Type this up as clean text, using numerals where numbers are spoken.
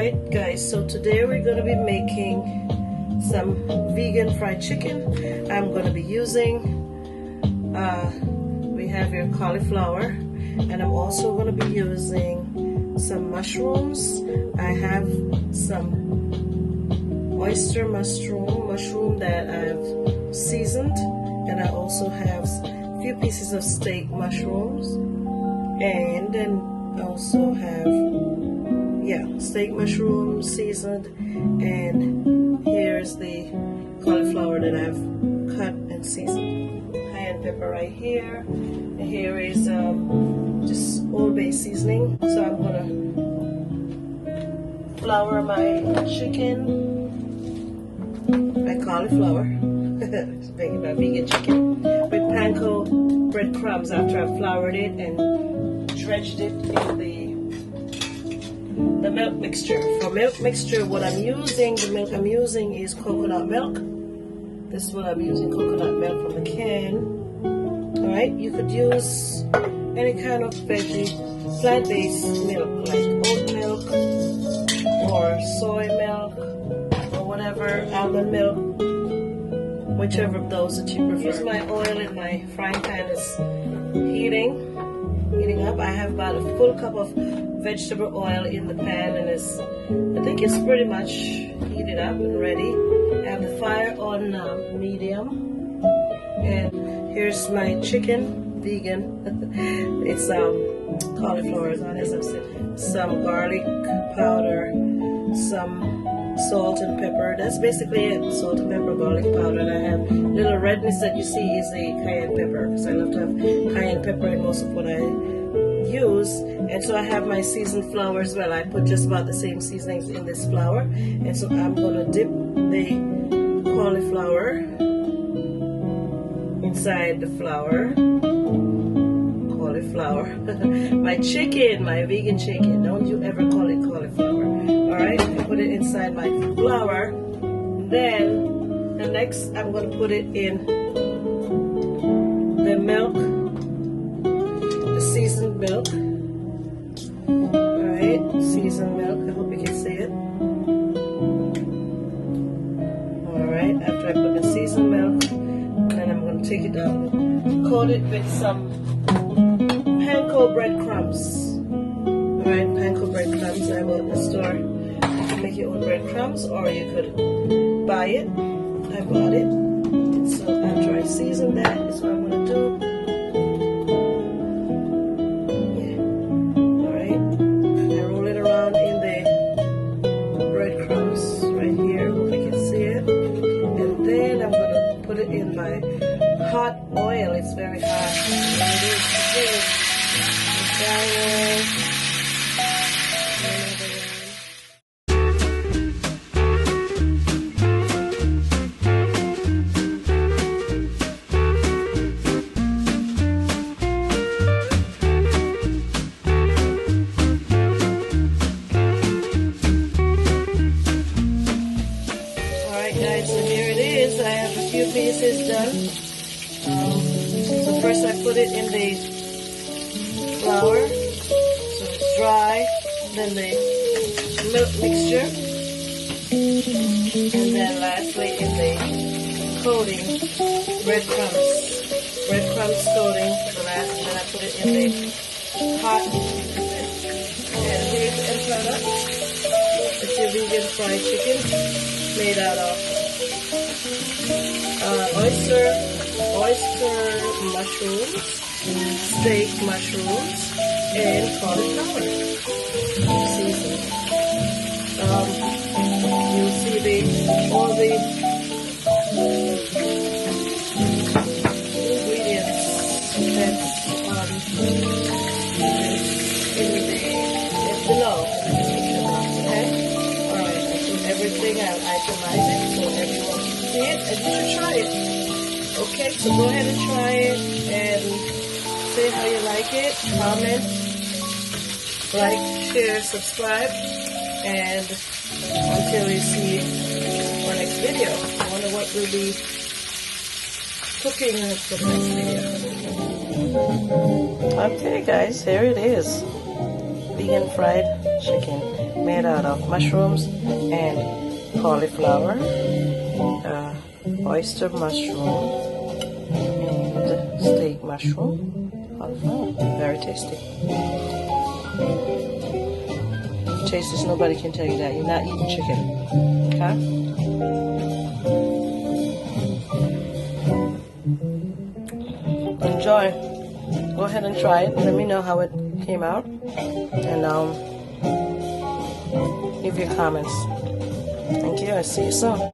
Alright guys, so today we're going to be making some vegan fried chicken. I'm going to be using, we have here cauliflower, and I'm also going to be using some mushrooms. I have some oyster mushroom that I've seasoned, and I also have a few pieces of steak mushrooms, and then I also have steak mushroom seasoned, and here's the cauliflower that I've cut and seasoned. Cayenne pepper right here, and here is just Old Bay seasoning. So I'm gonna flour my chicken, my cauliflower, making my vegan chicken with Panko Bread Crumbs after I've floured it and dredged it in the milk mixture. For milk mixture, what I'm using, the milk I'm using is coconut milk. This is what I'm using, coconut milk from the can. Alright, you could use any kind of veggie, plant-based milk, like oat milk or soy milk or whatever, almond milk, whichever of those that you prefer. My oil in my frying pan is heating up. I have about a full cup of vegetable oil in the pan, and I think it's pretty much heated up and ready. I have the fire on medium, and here's my chicken, vegan. It's cauliflower on, as I've said, some garlic powder, some salt and pepper. That's basically it. Salt and pepper, garlic powder, and I have little redness that you see is the cayenne pepper, because I love to have cayenne pepper in most of what I use. And so I have my seasoned flour as well. I put just about the same seasonings in this flour, and so I'm gonna dip the cauliflower inside the flour. Cauliflower. My chicken, my vegan chicken. Don't you ever call it cauliflower. Alright, I put it inside my flour. Then the next I'm gonna put it in the milk, the seasoned milk. Alright, seasoned milk. I hope you can see it. Alright, after I put the seasoned milk, then I'm going to take it down, coat it with some Panko Bread Crumbs. Alright, Panko Bread Crumbs. I bought in the store. You can make your own breadcrumbs, or you could buy it. I bought it. And so after I season that, is what I'm going to do. In my hot oil. It's very hot. It is today. Alright guys, so here it is. I have a few pieces done. So first I put it in the flour, so it's dry, then the milk mixture, and then lastly in the coating, breadcrumbs coating for the last, and then I put it in the hot, and here's the end product. It's your vegan fried chicken made out of oyster mushrooms, steak mushrooms, and cauliflower seasoned. You'll see all the ingredients that's below in the description box. Okay. All right. I put everything. I'll itemize it so everyone can see it, and you should try it. Okay, so go ahead and try it and say how you like it, comment, like, share, subscribe, and until we see our next video. I wonder what we'll be cooking for the next video. Okay guys, here it is. Vegan fried chicken. made out of mushrooms and cauliflower, oyster mushroom, and steak mushroom. Very tasty. Taste this, nobody can tell you that. You're not eating chicken. Okay? Enjoy. Go ahead and try it. Let me know how it came out. And leave your comments. Thank you. I'll see you soon.